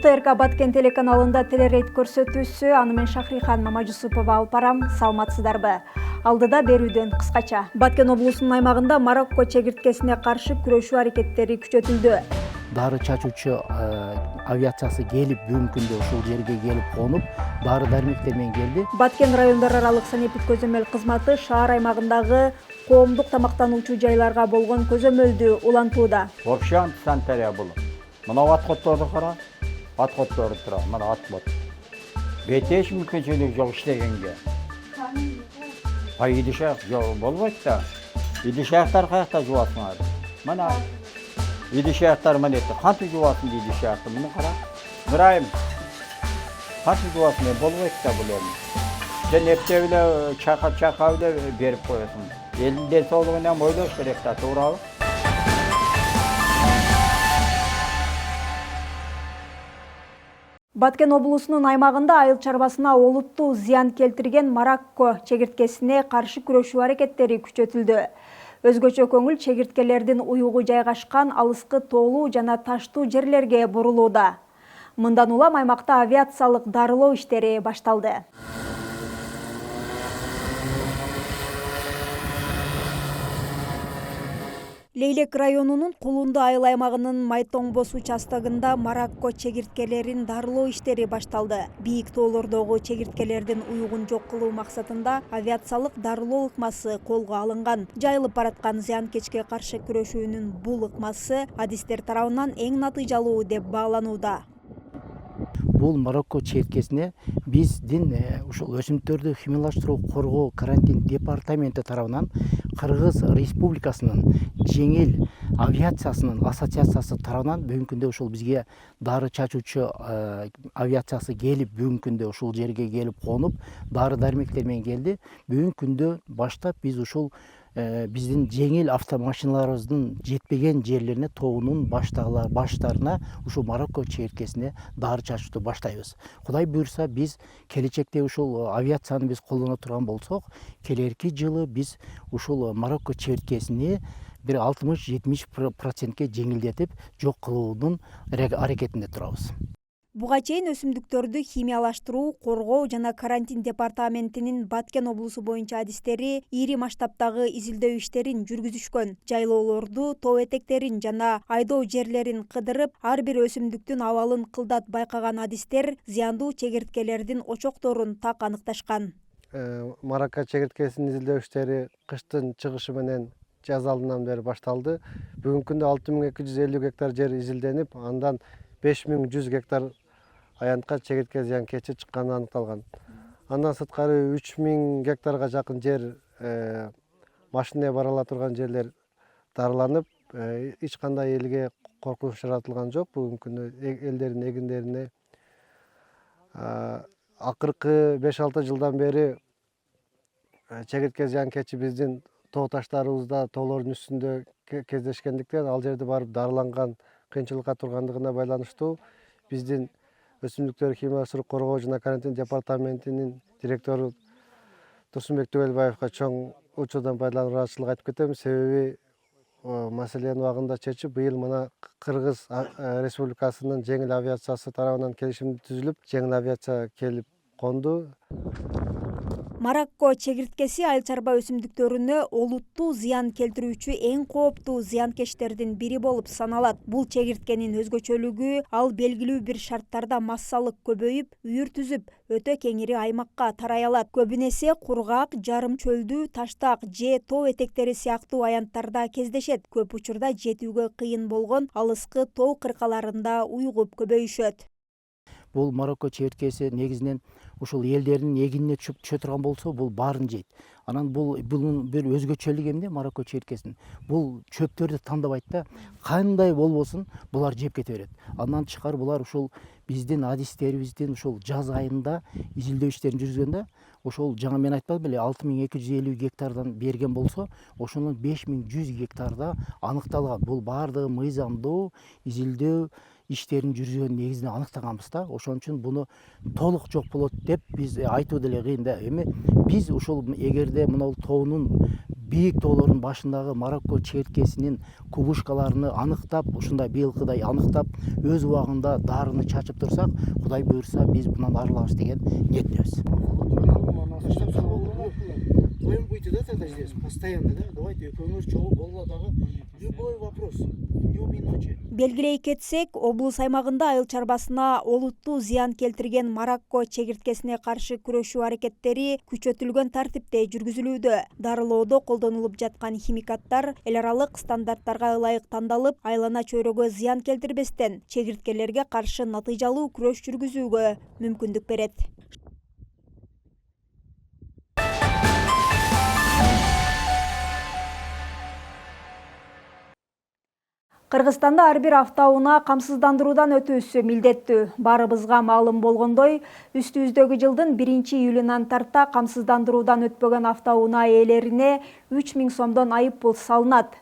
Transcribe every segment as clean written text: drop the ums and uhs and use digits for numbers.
ТРК Баткен телеканалында телерейд көрсөтүүсү, аны мен Шахрихан Мамажусупова алып барам. Саламатсыздарбы? Алдыда берүүдөн кыскача. Баткен облусунун аймагында Марокко чегирткесине каршы күрөшүү аракеттери күчөтүлдү. Дары чачуучу авиациясы келип, бүгүнкү күндө ушул жерге келип конуп, дары дармектер менен келди. Баткен райондор аралык санепит көзөмөл кызматы шаар аймагындагы коомдук тамактануучу жайларга болгон көзөмөлдү улантууда. Вообще антисанитария бул. Мына аткотторду кара. Аткоттор тура, мына аткот. Бете эч мүмкүнчүлүк жок иштегенге. Идишак жок болбойт да. Идишактар каякта жуасыңар? Мына идишактар мына кантип жуасың дейт идишакты. Муну кара. Ибрайым. Кантип жуасың болбойт да бул эми. Сен эптеп эле чакап эле берип коесуң. Элдин ден соолугунан ойлош керек да, туурабы? Баткен облусунун аймагында айыл чарбасына олуттуу зыян келтирген Марокко чегирткесине каршы күрөшүү аракеттери күчөтүлдү. Өзгөчө көңүл чегирткелердин уюгу жайгашкан алыскы тоолуу жана таштуу жерлерге бурулууда. Мындан улам аймакта авиациялык дарылоо иштери башталды. Лейлек районунун Кулунду айыл аймагынын Майтоңбос участогунда Марокко чегирткелерин дарылоо иштери башталды. Бийик тоолордогу чегирткелердин уюгун жок кылуу максатында авиациялык дарылоо ыкмасы колго алынган. Жайылып бараткан зыянкечке каршы күрөшүүнүн бул ыкмасы адистер тарабынан эң натыйжалуу деп бааланууда. Бул Марокко чегирткесине биздин ушул өсүмдүктөрдү химиялаштыруу коргоо карантин департаменти тарабынан Кыргыз Республикасынын жеңил авиациясынын ассоциациясы тарабынан бүгүнкү күндө ушул бизге дары чачуучу авиациясы келип, бүгүнкү күндө ушул жерге келип конуп, дары дармектер менен келди. Бүгүнкү күндө баштап биз ушул биздин жеңил автомашиналарыбыздын жетпеген жерлерине тоонун баштарына ушул Марокко чегирткесине дары чачууну баштайбыз. Кудай буйрса биз келечекте ушул авиацияны биз колдоно турган болсок, келерки жылы биз ушул Марокко чегирткесини бир 60-70% жеңилдетип жок кылуунун аракетинде турабыз. Буга чейин өсүмдүктөрдү химиялаштыруу, коргоо жана карантин департаментинин Баткен облусу боюнча адистери ири масштабтагы изилдөө иштерин жүргүзүшкөн. Жайлоолорду, тоо этектерин жана айдоо жерлерин кыдырып, ар бир өсүмдүктүн абалын кылдат байкаган адистер зыяндуу чегирткелердин очокторун так аныкташкан. Марокко чегирткесинин изилдөө иштери кыштын чыгышы менен жаз алдынан бери башталды. Бүгүнкү күндө 6250 гектар жер изилденип, андан 5100 гектар аянтка чегиртке зыянкечи чыкканы аныкталган. Андан сырткары 3000 гектарга жакын жер машина бара ала турган жерлер дарыланып, эч кандай элге коркунуч жаратылган жок. Бүгүнкү күндө элдердин эгиндерине акыркы 5-6 жылдан бери чегиртке зыянкечи биздин тоо таштарыбызда, тоолордун үстүндө кездешкендиктен, ал жерде барып дарыланган кыйынчылыкка тургандыгына байланыштуу биздин өсүмдүктөр химиялаштыруу коргоо жана карантин департаментинин директору Турсунбек Түгелбаевга чоң учурдан пайдаланып ыраазычылык айтып кетем. Себеби маселени убагында чечип, быйыл мына Кыргыз Республикасынын жеңил авиациясы тарабынан келишим түзүлүп, жеңил авиация келип конду. Марокко чегирткеси айыл чарба өсүмдүктөрүнө олуттуу зыян келтирүүчү эң кооптуу зыянкечтердин бири болуп саналат. Бул чегирткенин өзгөчөлүгү ал белгилүү бир шарттарда массалык көбөйүп, үйүр түзүп, өтө кеңири аймакка тарай алат. Көбүн эсе кургак, жарым чөлдүү, таштак же тоо этектери сыяктуу аянттарда кездешет. Көп учурда жетүүгө кыйын болгон алыскы тоо кыркаларында уюгуп көбөйүшөт. Бул Марокко чегирткеси негизинен ушул элдердин эгинине түшө турган болсо, бул баарын жейт. Анан bunun бир өзгөчөлүгү эмне Марокко чегирткесинин? Бул чөптөрдү тандабайт да, кандай болбосун булар жеп кете берет. Андан тышкары булар ушул биздин адистерибиздин ушул жаз айында изилдөө иштерин жүргүзгөндө, ошол жаңа мен айтпадым беле 6250 гектардан берген болсо, ошонун 5100 гектарда аныкталган. Бул баардыгы мыйзамдуу изилдөө иштерин жүргүзгөн негизинде аныктаганбыз да. Ошон үчүн буну толук жок болот деп биз айтуу деле кыйын да. Эми биз ушул эгерде мына тоонун бийик тоолордун башындагы Марокко чегирткесинин кубушкаларын аныктап, ушундай быйылкыдай аныктап, өз убагында дарыны чачып турсак, Кудай буйрса биз мындан арылабыз деген ниеттебиз. Вдвоем будете, да, тогда здесь постоянно, да? Давайте экөөңөр чогуу болла дагы любой вопрос, днем и ночью. Белгилей кетсек, облус аймагында айыл чарбасына олуттуу зыян келтирген Марокко чегирткесине каршы күрөшүү аракеттери күчөтүлгөн тартипте жүргүзүлүүдө. Дарылоодо колдонулуп жаткан химикаттар эл аралык стандарттарга ылайык тандалып, айлана чөйрөгө зыян келтирбестен чегирткелерге каршы натыйжалуу күрөш жүргүзүүгө мүмкүндүк берет. Кыргызстанда ар бир автоунаа камсыздандыруудан өтүүсү милдеттүү. Барыбызга маалым болгондой, үстүбүздөгү жылдын 1-июлунан тарта камсыздандыруудан өтпөгөн автоунаа ээлерине 3000 сомдон айыппул салынат.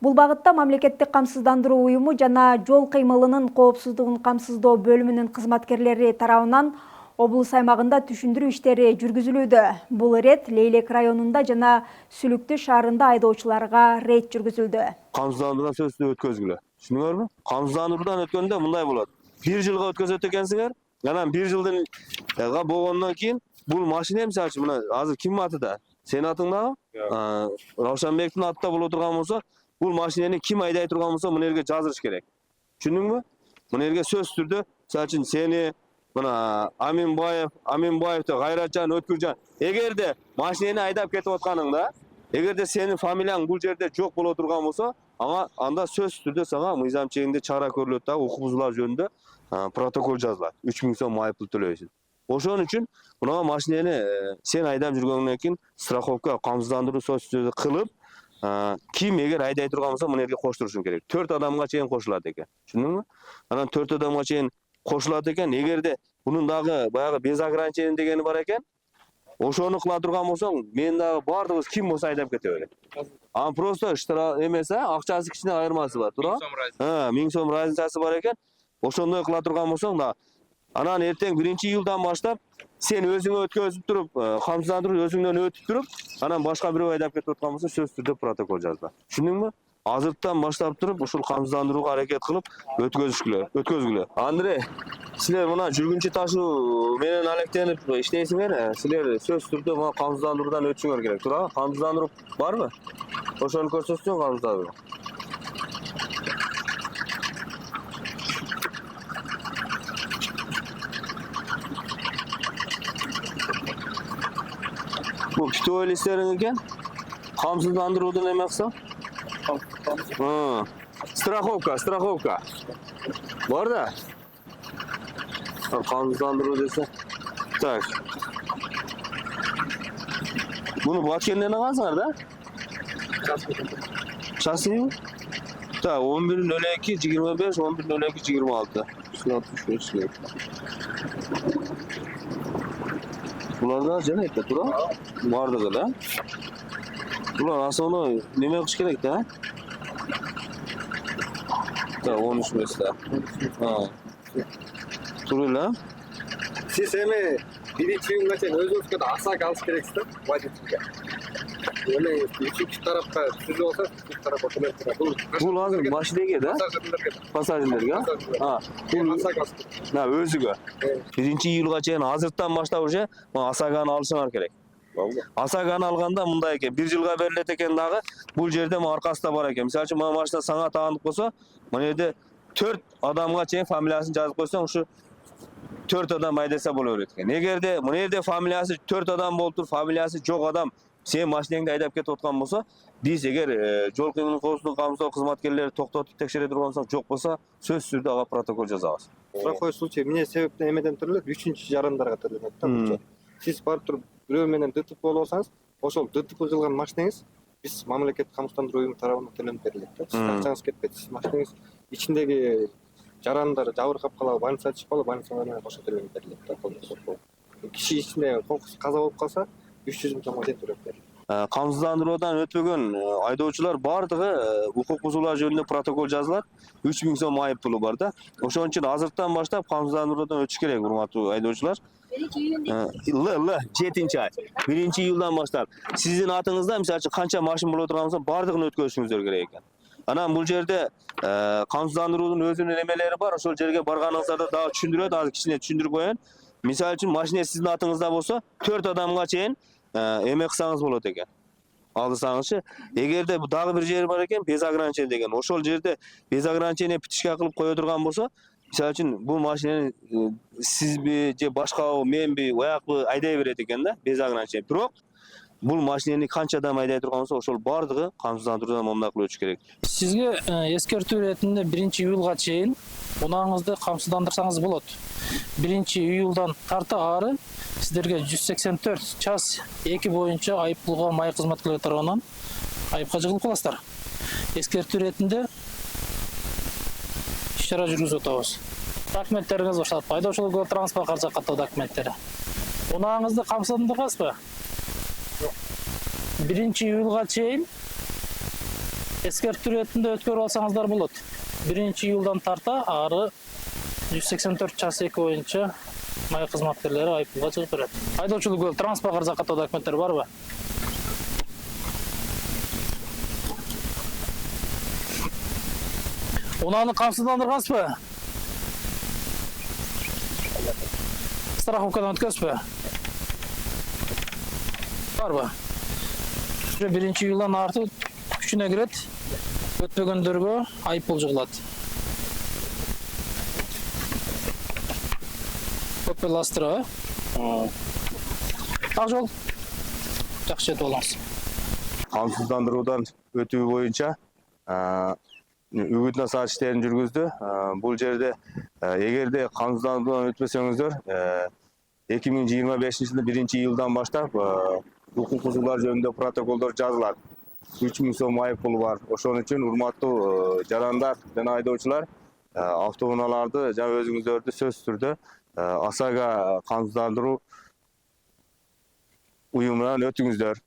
Бул багытта мамлекеттик камсыздандыруу уюму жана жол кыймылынын коопсуздугун камсыздоо бөлүмүнүн кызматкерлери тарабынан облус аймагында түшүндүрүү иштери жүргүзүлүүдө. Бул ирет Лейлек районунда жана Сүлүктү шаарында айдоочуларга рейд жүргүзүлдү. Камсыздандыруудан сөзсүз өткөзгүлө. Түшүнүңөрбү? Камсыздандыруудан өткөндө мындай болот. 1 жылга өткөзөт экенсиңер. Анан 1 жылдын болгондон кийин бул машина мисалы үчүн мына азыр ким атыда? Сен атыңдабы? Раушанбектин атында боло турган болсо, бул машинени ким айдай турган болсо, мына жерге жазырыш керек. Түшүндүңбү? Мына жерге сөзсүз түрдө, мисалы үчүн сени мына Аминбаев, Кайратжан, Өткүржан. Эгерде машинени айдап кетип атканыңда, эгерде сенин фамилияң бул жерде жок боло турган болсо, анда сөзсүз түрдө сага мыйзам чегинде чара көрүлөт да, укук бузуулар жөнүндө протокол жазылат. 3000 сом айыппул төлөйсүң. Ошон үчүн мына машинени сен айдап жүргөндөн кийин страховка, камсыздандыруу сөзсүз кылып, ким эгер айдай турган болсо, мына жерге коштурушуң керек. 4 адамга чейин кошулат экен. Түшүндүңбү? Анан 4 адамга чейин кошулат экен. Эгерде бунун дагы баягы без ограничения дегени бар экен. Ошону кыла турган болсоң, мен дагы бардыгыбыз ким болсо айдап кете берет. Просто штраф эмес, акчасы кичине айырмасы бар, туура? 1000 сом разницасы бар экен. Ошондой кыла турган болсоң да, анан эртең 1-июлдан баштап сен өзүңө өткөзүп туруп, камсыздандыруу өзүңдөн өтүп туруп, анан башка бирөө айдап кетип аткан болсо, сөзсүз түрдө протокол жазылат. Түшүндүңбү? Азырттан баштап туруп, ушул камсыздандырууга аракет кылып, өткөзгүлө. Андрей, силер мына жүргүнчү ташуу менен алектенип иштейсиңер, силер сөзсүз түрдө мына камсыздандыруудан өтүшүңөр керек, туура? Камсыздандыруу барбы? Ошону көрсөтсөң камсыздандыруу. Бул күтүп элестериң экен. Камсыздандыруудун эме кылсам? Страховка. Бар да? Камсыздандыруу десе. Так. Буну Баткенден алгансыңар да? Частный? Так, 11.02.25, 11.02.26. Буларда жана эте тура? Бардыгы да? Булар основной неме кылыш керек да? Так, 13 места. Тура эле? Siz эми 1-июнга чейин өзүңүзгө да АСАГ алыш керексиз да, водительге. Эми үчүнчү тарапка түзүп алсаңыз, үчүнчү тарапка төлөп Бул азыр машинеге да? Пассажирлерге? Бул АСАГ алыш керек. Өзүгө. 1-июлга чейин азырттан баштап уже АСАГаны алышыңар керек. АСАГаны алганда мындай экен, 1 жылга берилет экен дагы, бул жерде аркасында бар экен. Мисалы үчүн, мына машина саңа таандык болсо, мына жерде 4 адамга чейин фамилиясын жазып койсоң, ушу 4 адам айдаса боло берет экен. Эгерде мына жерде фамилиясы 4 адам болуп туруп, фамилиясы жок адам сен машинеңди айдап кетип аткан болсо, биз эгер жол кыймылын коопсуздугун камсыздоо кызматкерлери токтотуп текшере турган болсо, жок болсо, сөзсүз түрдө ага протокол жазабыз. Такой случай эмне себептен эмеден төрөлөт? 3-жарандарга төлөнөт да. Сиз барып туруп бирөө менен ДТП болуп алсаңыз, ошол ДТП кылган машинеңиз биз мамлекеттик камсыздандыруу уюму тарабынан төлөнүп берилет да. Сиз акчаңыз кетпейт. Сиз машинеңиз ичиндеги жарандар жабыркап калабы, больницага түшүп калабы, больница менен кошо төлөнүп берилет да. Киши ичинде каза болуп калса, 300 000 сомго чейин төлөп берилет. камсыздандыруудан өтпөгөн айдоочулар бардыгы укук бузуулар жөнүндө протокол жазылат. 3000 сом айып пулу бар да. Ошон үчүн азыртан баштап камсыздандыруудан өтүш керек, урматтуу айдоочулар. 7-ай 1-июлдан баштап сиздин атыңызда мисалы үчүн канча машина боло турган болсо бардыгын өткөрүшүңүздөр керек экен. Анан бул жерде камсыздандыруунун өзүнүн эмелери бар. Ошол жерге барганыңыздарда дагы түшүндүрөт, азыр кичине түшүндүрүп коеюн. Мисалы үчүн машина сиздин атыңызда болсо 4 адамга чейин эме кылсаңыз болот экен. Алдырсаңызчы. Эгерде дагы бир жери бар экен, без ограничения деген. Ошол жерде без ограничения питишка кылып кое турган болсо, мисалы үчүн бул машинени сизби же башкабы, менби, уякпы айдай берет экен да, без ограничения. Бирок бул машинени канча адам айдай турган болсо, ошол бардыгы камсыздандыруудан момундай кылып өтүш керек. Сизге эскертүү иретинде 1-июлга чейин унааңызды камсыздандырсаңыз болот. 1-июлдан тарта ары сиздерге 184 час 2 боюнча айыппулга майы кызматкерлери тарабынан айыпка жыгылып каласыздар. Эскертүү иретинде иш-чара жүргүзүп атабыз. Документтериңиз бар, айдоочулук транспорт каржы каттоо документтери. Унааңызды камсыздандырасызбы? 1-июлга чейин эскертүү иретинде өткөрүп алсаңыздар болот. 1-июлдан тарта ары 184 час 2 боюнча майы кызматкерлери айыппулга чыгып берет. Айдоочулук транспорт каржы каттоо документтери барбы? Унааны камсыздандыргансызбы? Страховкадан өткөзбү? Барбы? 1-июлдан арты күчүнө кирет. Өтпөгөндөргө айыппул жыгылат. Көпеластыра. Ак жол. Жакшы этип алыңыз. Камсыздандыруудан өтүү боюнча үгүт насаат иштерин жүргүздү. Бул жерде эгерде камсыздандыруудан өтпөсөңүздөр 2025 жылы 1-июлдан баштап укук бузуулар жөнүндө протоколдор жазылат. 3000 сом айып пулу бар. Ошон үчүн урматтуу жарандар жана айдоочулар автоунааларды жана өзүңүздөрдү сөзсүз түрдө ОСАГО камсыздандыруу уюмунан өтүңүздөр.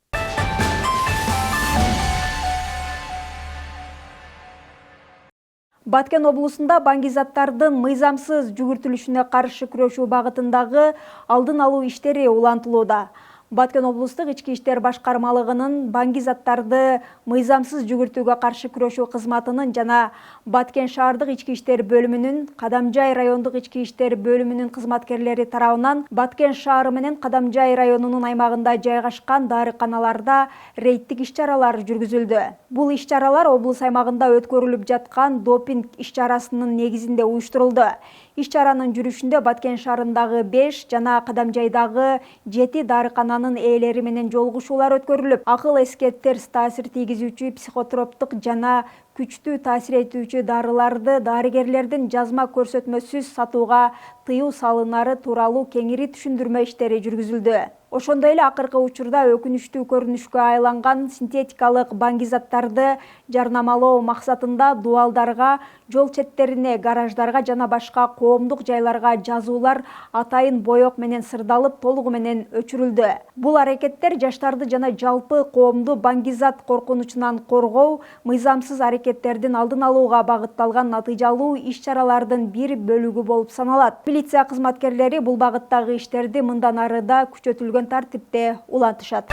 Баткен облусунда баңгизаттардын мыйзамсыз жүгүртүлүшүнө каршы күрөшүү багытындагы алдын алуу иштери улантылууда. Баткен облустук ички иштер башкармалыгынын баңгизаттарды мыйзамсыз жүгүртүүгө каршы күрөшүү кызматынын жана Баткен шаардык ички иштер бөлүмүнүн, Кадамжай райондук ички иштер бөлүмүнүн кызматкерлери тарабынан Баткен шаары менен Кадамжай районунун аймагында жайгашкан дарыканаларда рейдтик иш-чаралар жүргүзүлдү. Бул иш-чаралар облус аймагында өткөрүлүп жаткан допинг иш-чарасынын негизинде уюштурулду. Иш-чаранын жүрүшүндө Баткен шаарындагы 5 жана Кадамжайдагы 7 дарыкананын ээлери менен жолугушуулар өткөрүлүп, акыл-эске терс таасир тийгизүүчү психотроптук жана күчтүү таасир этүүчү дарыларды дарыгерлердин жазма көрсөтмөсүз сатууга тыюу салынары тууралуу кеңири түшүндүрмө иштери жүргүзүлдү. Ошондой эле акыркы учурда өкүнүчтүү көрүнүшкө айланган синтетикалык баңгизаттарды жарнамалоо максатында дуалдарга, жол четтерине, гараждарга жана башка коомдук жайларга жазуулар атайын боек менен сырдалып толугу менен өчүрүлдү. Бул аракеттер жаштарды жана жалпы коомду баңгизат коркунучунан коргоо, мыйзамсыз аракеттердин алдын алууга багытталган натыйжалуу иш-чаралардын бир бөлүгү болуп саналат. Милиция кызматкерлери бул багыттагы иштерди мындан ары да күчөтүлгөн тартипте улантышат.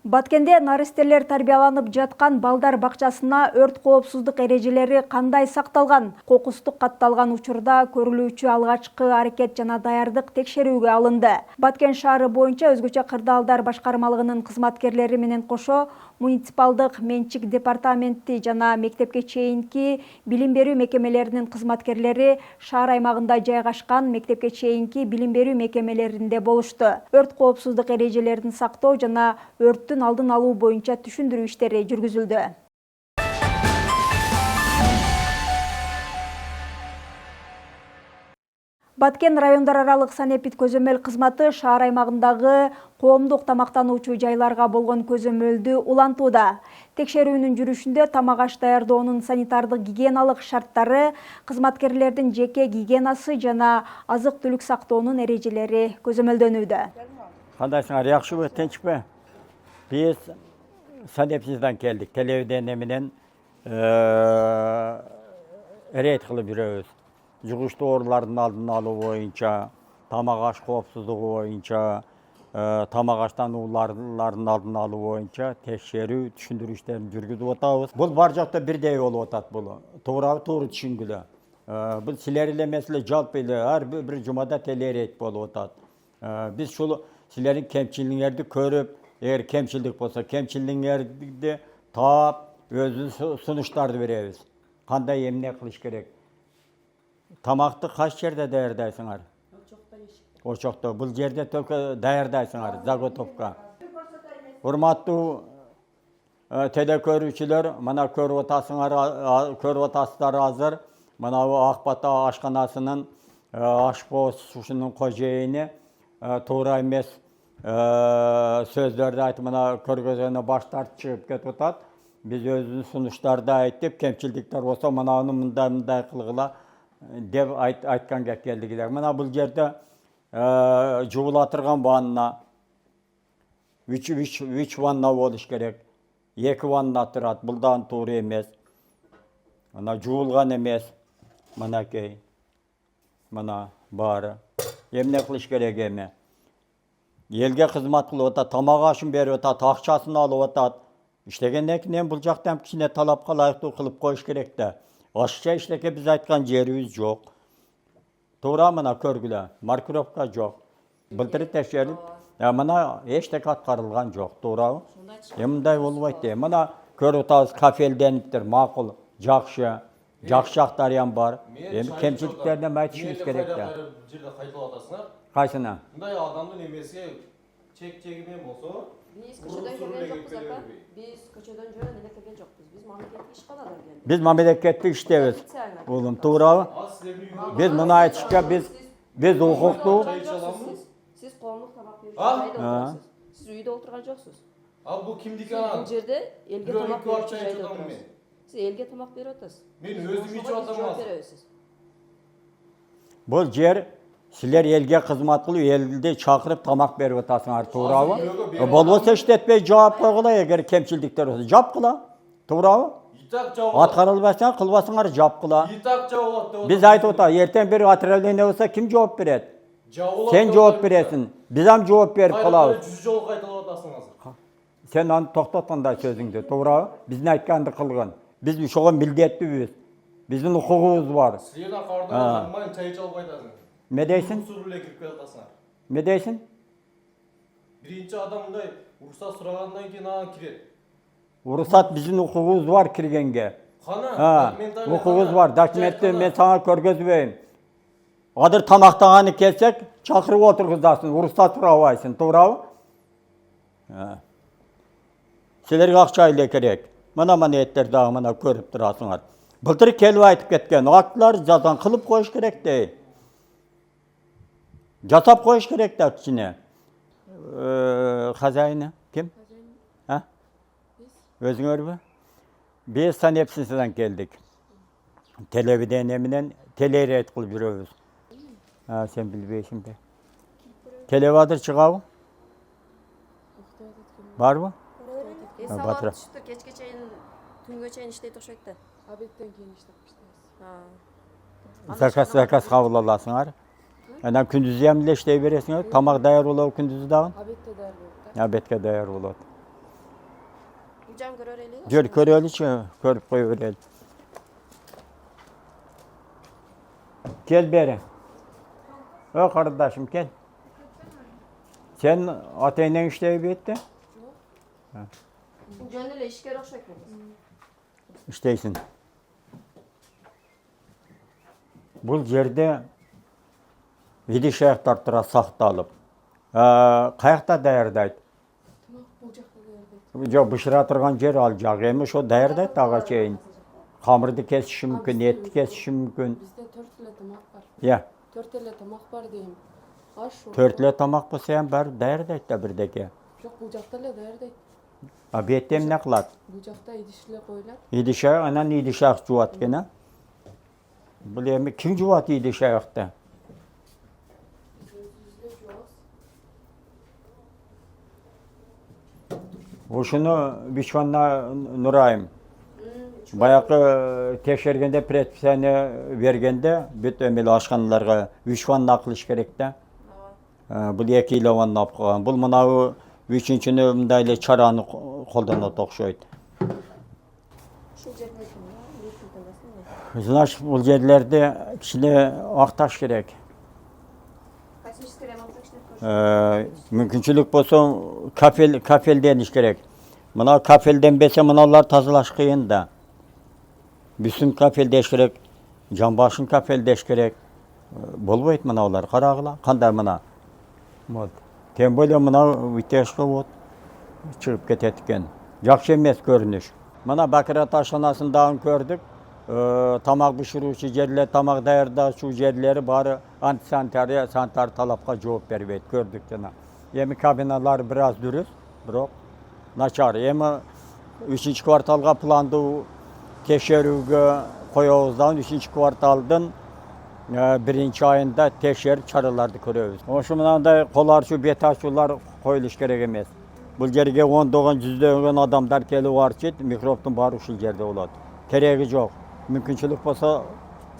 Баткенде наристелер тарбияланып жаткан балдар бакчасына өрт коопсуздук эрежелери кандай сакталган? Кокустук катталган учурда көрүлүүчү алгачкы аракет жана даярдык текшерүүгө алынды. Баткен шаары боюнча өзгөчө кырдаалдар башкармалыгынын кызматкерлери менен кошо муниципалдык менчик департаменти жана мектепке чейинки билим берүү мекемелеринин кызматкерлери шаар аймагында жайгашкан мектепке чейинки билим берүү мекемелеринде болушту. Өрт коопсуздук эрежелерин сактоо жана өрттүн алдын алуу боюнча түшүндүрүү иштери жүргүзүлдү. Баткен райондар аралык санэпид көзөмөл кызматы шаар аймагындагы коомдук тамактануучу жайларга болгон көзөмөлдү улантууда. Текшерүүнүн жүрүшүндө тамак аш даярдоонун санитардык гигиеналык шарттары, кызматкерлердин жеке гигиенасы жана азык-түлүк сактоонун эрежелери көзөмөлдөнүүдө. Кандайсыңар, жакшыбы, тынчпы? Биз санэпсизден келдик. Телевидение менен рейд кылып жүрөбүз. Жугуштуу оорулардын алдын алуу боюнча, тамак аш коопсуздугу боюнча, тамак аштан уулардын алдын алуу боюнча текшерүү, түшүндүрүштөрүн жүргүзүп атабыз. Бул бар жакта бирдей болуп атат бул. Туура түшүнгүлө. Бул силер эле эмес эле, жалпы эле ар бир жумада телерейд болуп атат. Биз ушул силердин кемчилигиңерди көрүп, эгер кемчилдик болсо, кемчилигиңерди таап, өзүбүз сунуштарды беребиз. Кандай эмне кылыш керек? Тамакты кайсы жерде даярдайсыңар? Очокто. Бул жерде только даярдайсыңар, заготовка. Урматтуу телекөрүүчүлөр, мына көрүп атасыздар азыр. Мына Ак Бата ашканасынын ашпоосунун кожоюну туура эмес сөздөрдү айтып, мына көргөзүүнү баш тартып чыгып кетип атат. Биз өзүбүздүн сунуштарды айтып, кемчилдиктер болсо, мына аны мындай кылгыла деп айтканга келдик. Мына бул жерде жуула турган ванна, 3 ванна болуш керек. 2 ванна турат, булдан туура эмес. Мына жуулган эмес. Мынакей. Мына баары. Эмне кылыш керек эми? Элге кызмат кылып атат, тамак ашын берип атат, акчасын алып атат. İştegenden keyin бул жактан кичине талапка ылайыктуу кылып коюш керек да. Ашыкча иштекке биз айткан жерибиз жок. Туура мына көргүлө, маркировка жок. Былтыр текшерип, мына эчтеке аткарылган жок, туурабы? Мындай болбойт де. Мына көрүп атабыз, кафелдениптир, макул, жакшы жактары бар. Эми кемчиликтерден айтышыбыз керек да. Жерде кайталап атасыңар. Кайсына? Мындай адамдын эмеси чек-чегимен болсо, Biz köçöden gelgen jokpuz aka. Biz köçöden жөн эле келген жокпуз. Biz мамлекеттик ишканалар келдик. Биз мамлекеттик иштебиз. Улум, туурабы? Биз муну айтышка биз укуктуу. Siz коомдук тамак берүүчү жайда отурасыз. Siz үйдө отурган жоксуз. Ал бул кимдики анан? Бул жерде элге тамак берүүчү жайда отурасыз. Siz элге тамак берип атасыз. Мен өзүм ичип атам. Бул жер силер элге кызмат кылып, элди чакырып тамак берип атасыңар, туурабы? Болбосо иштетпей жооп койгула, эгер кемчилдиктер болсо, жапкыла. Туурабы? Итак жабылат. Аткарылбасаң, кылбасыңар жапкыла. Итак жабылат деп. Биз айтып атабыз, эртең бир отравление болсо ким жооп берет? Сен жооп бересиң. Биз ам жооп берип калабыз. 100 жолу кайталап атасың азыр. Сен аны токтотканда сөзүңдү, туурабы? Биздин айтканды кылгын. Биз ошого милдеттүүбүз. Биздин укугубуз бар. Силерден кардаган нормально чай чалып айтасың. Эмне дейсиң? Суруле кирип келатасыңар. Эмне дейсиң? Биринчи адам мындай уруксат сурагандан кийин анан кирет. Уруксат биздин укугубуз бар киргенге. Кана? Укугубуз бар. Документти мен сага көргөзбөйм. Адыр тамактаганы келсек, чакырып отургузасың, уруксат сурабайсың, туурабы? Силерге акча эле керек. Мына монеттерди дагы мына көрүп турасыңар. Былтыр келип айтып кеткен, актылар жазган кылып коюш керек дей. Жасап коюш керек да кичине. Хозяйны ким? Өзүңөрбү? Биз санэпсизден келдик. Телевидение менен телерейд кылып жүрөбүз. Сен билбейсиң да. Телевизор чыгабы? Барбы? Сабат түштү, кечке чейин, түнгө чейин иштейт окшойт да. Обедтен кийин иштеп иштейбиз. Заказ кабыл аласыңар. Анан күндүзү эми эле иштей бересиңер. Тамак даяр болобу күндүзү дагы? Обедте даяр болот да. Обедке даяр болот. Жан көрөр эле. Жөр көрөлүчү, көрүп кое берели. Кел бери. Кардашым, кел. Сен ата-энең иштей бетти? Жөн эле ишкер окшойт болот. İşteysin. Бул жерде идиш аяктар тура сакталып. Каякта даярдайт? Бул жакта даярдайт. Жок, бышыра турган жер ал жак. Эми ошо даярдайт ага чейин. Камырды кесиши мүмкүн, этти кесиши мүмкүн. Бизде 4 эле тамак бар. Я, 4 эле тамак бар дейм. Аш ошо. 4 эле тамак болсо ham бар даярдайт да бирдеке. Жок, бул жакта эле даярдайт. А бетте эмне кылат? Бул жакта идиш эле коюлат. Идиш аяк, анан идиш аяк жуат экен, а? Бул эми ким жуат идиш аякты? Ушуну Вичванна Нурайым баягы текшергенде предписание бергенде бүт эмеле ашканаларга 3 ванна кылыш керек да. Бул 2 эле ванна алып койгон. Бул мынабы 3-чүнү мындай эле чараны колдонот окшойт. Ушул жерде экен, Значит, бул жерлерди кичине акташ керек. космический ремонт Мүмкүнчүлүк болсо кафелдениш керек. Мына кафелденбесе мыналар тазалаш кыйын да. Бүсүн кафелдеш керек, жамбашын кафелдеш керек. Болбойт мыналар, карагыла, кандай мына. Вот. Тем более мына вытяжка вот чыгып кетет экен. Жакшы эмес көрүнүш. Мына Бакырат ашханасындагы көрдүк. Тамак бышыруучу жерлер, тамак даярдачу жерлери баары антисанитария, санитар талапка жооп бербейт, көрдүк жана. Эми кабиналар бир аз дүрүс, бирок начар. Эми 3-чү кварталга пландуу текшерүүгө коебуздан 3-чү кварталдын 1-чи айында текшерип чараларды көрөбүз. Ошо мындай кол ачуу, бет ачуулар коюлуш керек эмес. Бул жерге ондогон, жүздөгөн адамдар келип арчыйт, микробдун баары ушул жерде болот. Кереги жок. Мүмкүнчүлүк болсо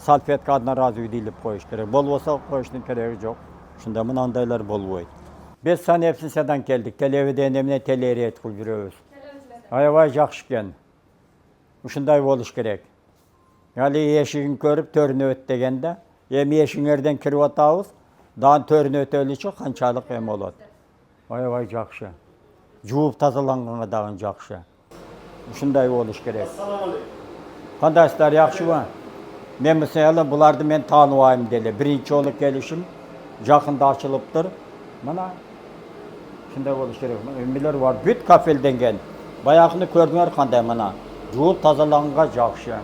салфетка одноразовый дейилип коюш керек. Болбосо коюштун кереги жок. Ушунда мынандайлар болбойт. Биз санэпсисиядан келдик. Телевидение менен телерейд кылып жүрөбүз. Аябай жакшы экен. Ушундай болуш керек. Али эшигин көрүп төрүнө өт дегенде, эми эшиңерден кирип атабыз, дагы төрүнө өтөлүчү канчалык эм болот. Аябай жакшы. Жууп тазаланганга дагы жакшы. Ушундай болуш керек. Кандайсыздар, жакшыбы? Мен мисалы буларды мен тааныбайм деле. Биринчи жолу келишим жакында ачылыптыр. Мына ушундай болуш керек. Эмелер бар, бүт кафелденген. Баягыны көрдүңөр кандай мына. Жууп тазаланганга жакшы.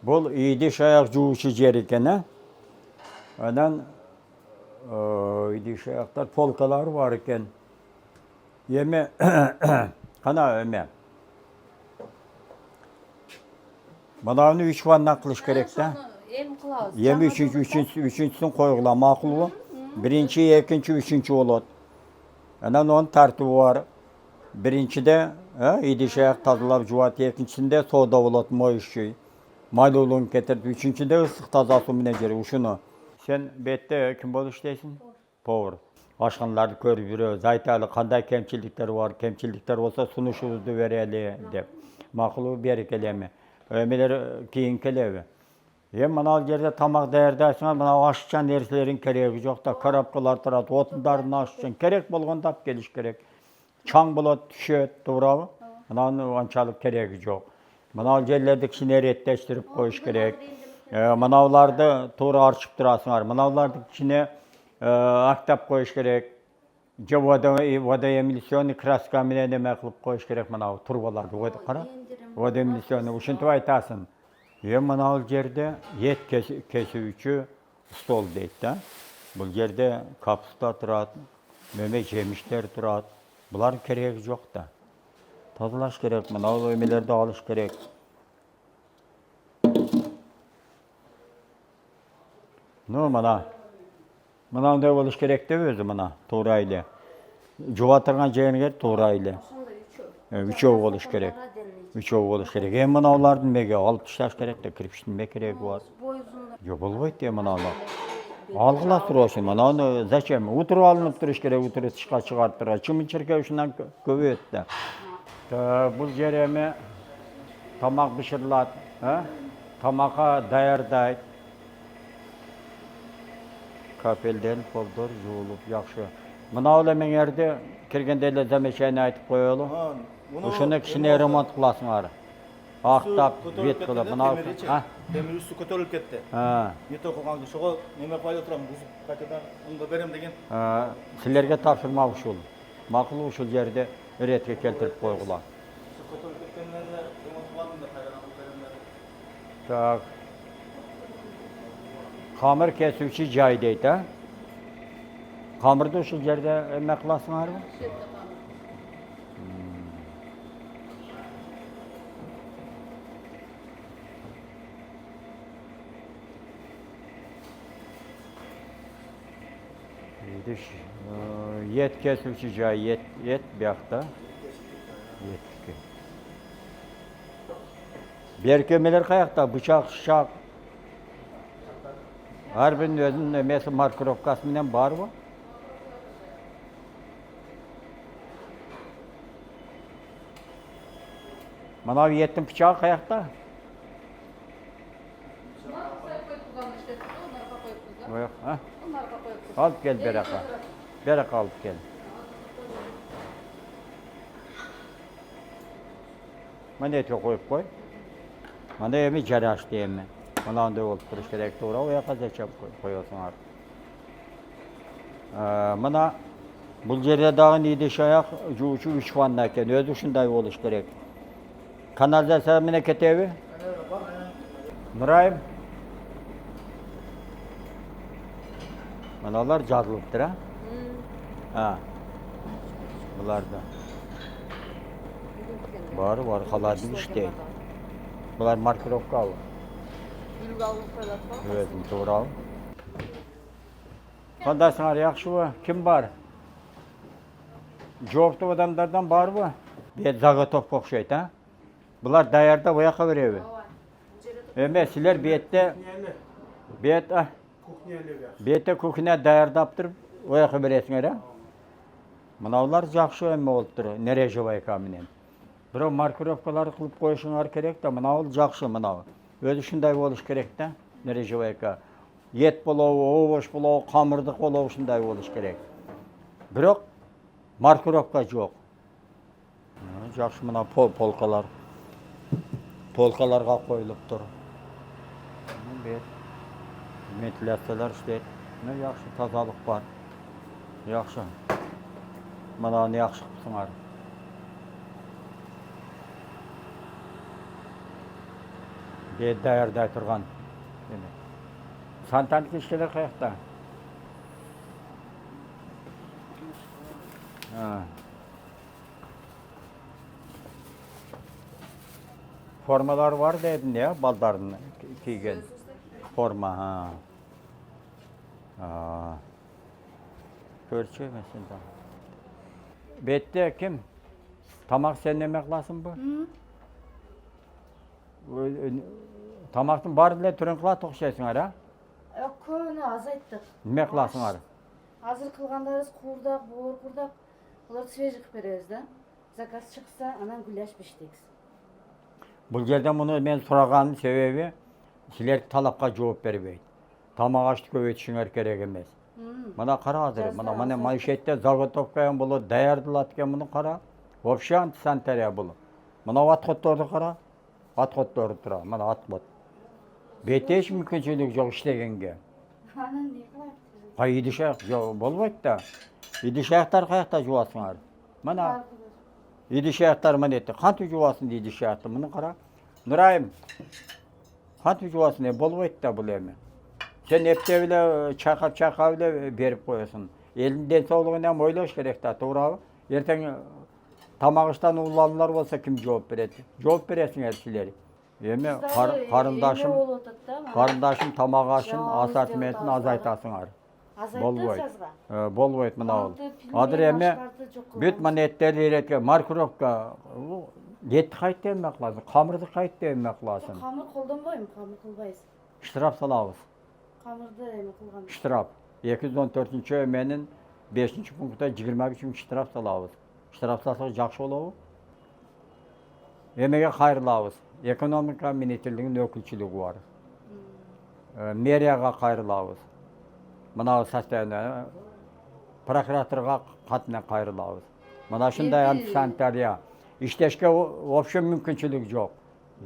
Бул идиш аяк жуучу жер экен, а? Анан идиш аяктар полкалары бар экен. Эми кана эме. Мынаны 3 ванна кылыш керек да. Эми кылабыз. Эми үчүнчүсүн койгула, макулбу? Биринчи, экинчи, үчүнчү болот. Анан онун тартиби бар. Биринчиде идиш аяк тазалап жуат, экинчисинде соода болот, моющий. Майлуулугун кетирип, үчүнчүдө ысык таза суу менен жер ушуну. Сен бетте ким болуп иштейсиң? Повар. Ашканаларды көрүп жүрөбүз. Айталы кандай кемчиликтер бар, кемчиликтер болсо сунушубузду берели деп. Макулу берип келеми. Эмелер кийин келеби. Эми мына жерде тамак даярдайсыңар, мына ашча нерселерин кереги жок да, коробкалар турат, отундардын ашчан керек болгондо алып келиш керек. Чаң болот, түшөт, туурабы? Мынанын анчалык кереги жок. Мына жерлерди кичине реттештирип коюш керек. Мыналарды туура арчып турасыңар. Мыналарды кичине актап коюш керек. Же водоэмилсионный краска менен эме кылып коюш керек мына турбаларды. Кара. Водоэмилсионный ушинтип айтасың. Эми мына жерде эт кесүүчү стол дейт да. Бул жерде капуста турат, меме жемиштер турат. Булардын кереги жок да. Тазалаш керек, мына эмелерди алыш керек. Ну, мынандай болуш керек деп өзү мына, туура эле. Жуа турган жериңер туура эле. Үчөө болуш керек. Үчөө болуш керек. Эми мыналардын меге алып ташташ керек да, кирпичтин ме кереги бар. Жок болбойт эми мыналар. Алгыла турушун, мынаны зачем? Утуруп алынып туруш керек, утуруп тышка чыгарып турат. Чымын-чиркей ушундан көбөйөт да. Бул жер эми тамак бышырылат, тамакка даярдайт. Кафелден полдор жуулуп жакшы. Мына эмеңерди киргенде эле замечание айтып коелу. Ушуну кичине ремонт кыласыңар. Актап, бет кылып, мына темир үстү көтөрүлүп кетти. Ете окуганды ошого неме пайда турам, бузуп кайтадан унда берем деген. Силерге тапшырма ушул. Макул ушул жерде ретке келтіріп қойғыла. Так. Қамыр кесуші жай дейді. Қамырды ұшыл жерде әмі қыласыңар ма? Ет кесуші жай, ет бияқта. Етке. Беркемелер қаяқта, бычақ, шақ. Әрбірін өзінің өмесі маркировкасымен бар ба? Мынау еттің бычағы қаяқта? Алып кел, берақа. Берақа алып кел. Мына етке қойып қой. Мына еме жарашты еме. Мынандай болып тұрыш керек тура, ояқа зачап қойасыңар. Мына бұл жерде дағын едеш аяқ жуучу 3 ванна екен, өзі ұшындай болыш керек. Канализация міне кетеби? Нұрайым? Мыналар жазылыптыр, а? Бұларда. Бар, қаладың іштейді. Бұлар маркировка алып. Өзім тура. Қандайсыңар, яқшы ба? Кім бар? Жоқты адамдардан бар ба? Бет заготовка оқшайды, а? Бұлар даярда ояқа береби. Эме, сілер бетте кухня даярдап тұрып, ояқа бересіңер, а? Мұнаулар жақшы эме болып тұр, нережевай камінен. Бірақ маркировкалары қылып қойышыңар керек та, мұнауыл жақшы мұнау. Өзі шындай болыш керек та, нережевайка. Ет болуы, овош болуы, қамырдық болуы шындай болыш керек. Бірақ маркировка жоқ. Жақшы мұна полкалар. Полкаларға қойылып тұр. Вентиляциялар істейді. Жақшы тазалық бар. Жақшы. Мұнаны жақшы қысыңар. Бет даярдай тұрған. Сантан кешкелер қаяқта? Формалар бар дедін, я, балдарын киген форма. Көрші месінде. Бетте кім? Тамақ сен неме қыласың ба? Тамақтың бар біле түрін қыла тоқшайсыңар, а? Көні азайттық. Неме қыласыңар? Азыр қылғандарыз қуырдақ, буыр қуырдақ. Олар свежік береміз да. Заказ шықса, анан гүляш піштейікіз. Бұл жерде мұны мен сұрағаным себебі, сілер талапқа жооп бербейді. Тамақ ашты көбейтішіңер керек емес. Мына қара азыр, мына майшетте заготовкаен бұлы даярдылаткен мұны қара. Вообще антисанитария бұлы. Мына атқотторды қара. Атқотторды тұра, мына атқот. Бетте еш мүмкіншілік жоқ іштегенге. Анан не қылады? Қай идішаяқ болмайды да. Идішаяқтар қаяқта жуасыңар. Мына идішаяқтар мына етті. Қанты жуасын дейді идішаяқты, мұны қара. Нұрайым, қанты жуасын болмайды да бұл еме. Сен ептебілі чақап-чақабілі беріп қойысын. Елдің денсаулығынан ойлаш керек та, тура. Ертең тамағыштан уланылар болса кім жооп береді? Жооп бересің әрсілер. Еме қарындашым тамағашын ассортиментін азайтасыңар. Болбойды мынау. Адыр еме бүт монеттерді еретке маркировка етті қайтты еме қыласың, қамырды қайтты еме қыласың. Қамыр қолданбаймын, қамыр қылбайыз. Штраф салауыз. Қамырды еме қылған. Штраф. 214-ші еменің 5-ші пунктта 23 штраф салауыз. Штраф салсақ жақшы олауы. Емеге қайырлауыз. Экономика министрлігінің өкілшілігі бар. Мерияға қайырлауыз. Мынау состояние прокуратурға қатына қайырлауыз. Мына шындай антисанитария. Іштешке вообще мүмкіншілік жоқ.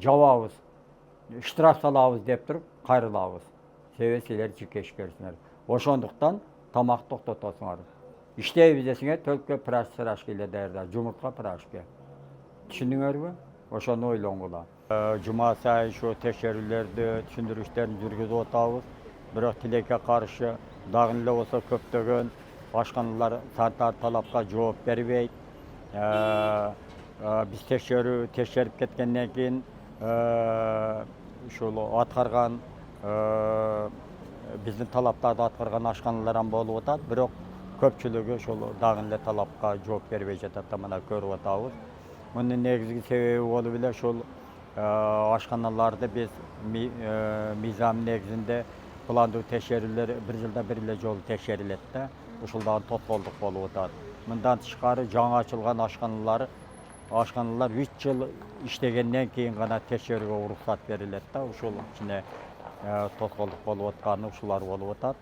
Жауауыз. Штраф салауыз деп тұрып қайырлауыз. Себебі сілер жекешкерсіңер. Ошондықтан тамақ тоқтатасыңар. иштейбиз десеңер төлкө пирашка эле даярдайбыз, жумуртка пирашка. Түшүндүңөрбү? Ошону ойлонгула. Жума сайын şu tekşerүүлөрдү, түшүндүрүштөрүн жүргүзүп атабыз. Бирок тилекке каршы дагы эле болсо көптөгөн башканалар санитар талапка жооп бербейт. Биз текшерип кеткенден кийин ушул аткарган биздин талаптарды аткарган ашканалар болуп атат. Бирок көпчүлүгү ошол дагы эле талапка жооп бербей жатат да мына көрүп атабыз. Мунун негизги себеби болуп эле ошол ашканаларды биз мыйзам негизинде пландуу текшерүүлөр бир жылда бир эле жолу текшерилет да. Ушул дагы тоскоолдук болуп атат. Мындан тышкары жаңы ачылган ашканалар 3 жыл иштегенден кийин гана текшерүүгө уруксат берилет да. Ушул ичине тоскоолдук болуп атканы ушулар болуп атат.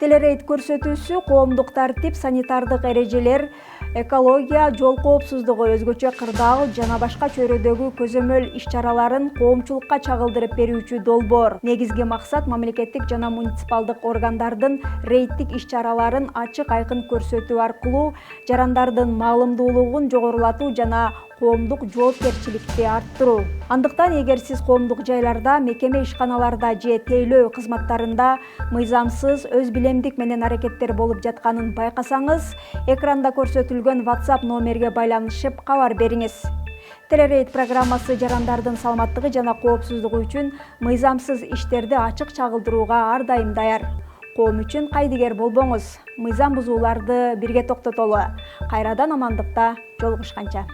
Телерейд көрсөтүүсү коомдук тартип, санитардык эрежелер, экология, жол коопсуздугу, өзгөчө кырдаал жана башка чөйрөдөгү көзөмөл иш-чараларын коомчулукка чагылдырып берүүчү долбоор. Негизги максат мамлекеттик жана муниципалдык органдардын рейдтик иш-чараларын ачык айкын көрсөтүү аркылуу жарандардын маалымдуулугун жогорулатуу жана коомдук жоопкерчиликти арттыруу. Андыктан эгер сиз коомдук жайларда, мекеме ишканаларда же тейлөө кызматтарында мыйзамсыз өз билемдик менен аракеттер болуп жатканын байкасаңыз, экранда көрсөтүлгөн WhatsApp номерге байланышып кабар бериңиз. Телерейд программасы жарандардын саламаттыгы жана коопсуздугу үчүн мыйзамсыз иштерди ачык чагылдырууга ар дайым даяр. Коом үчүн кайдыгер болбоңуз, мыйзам бузууларды бирге токтотолу. Кайрадан амандыкта жолугушканча.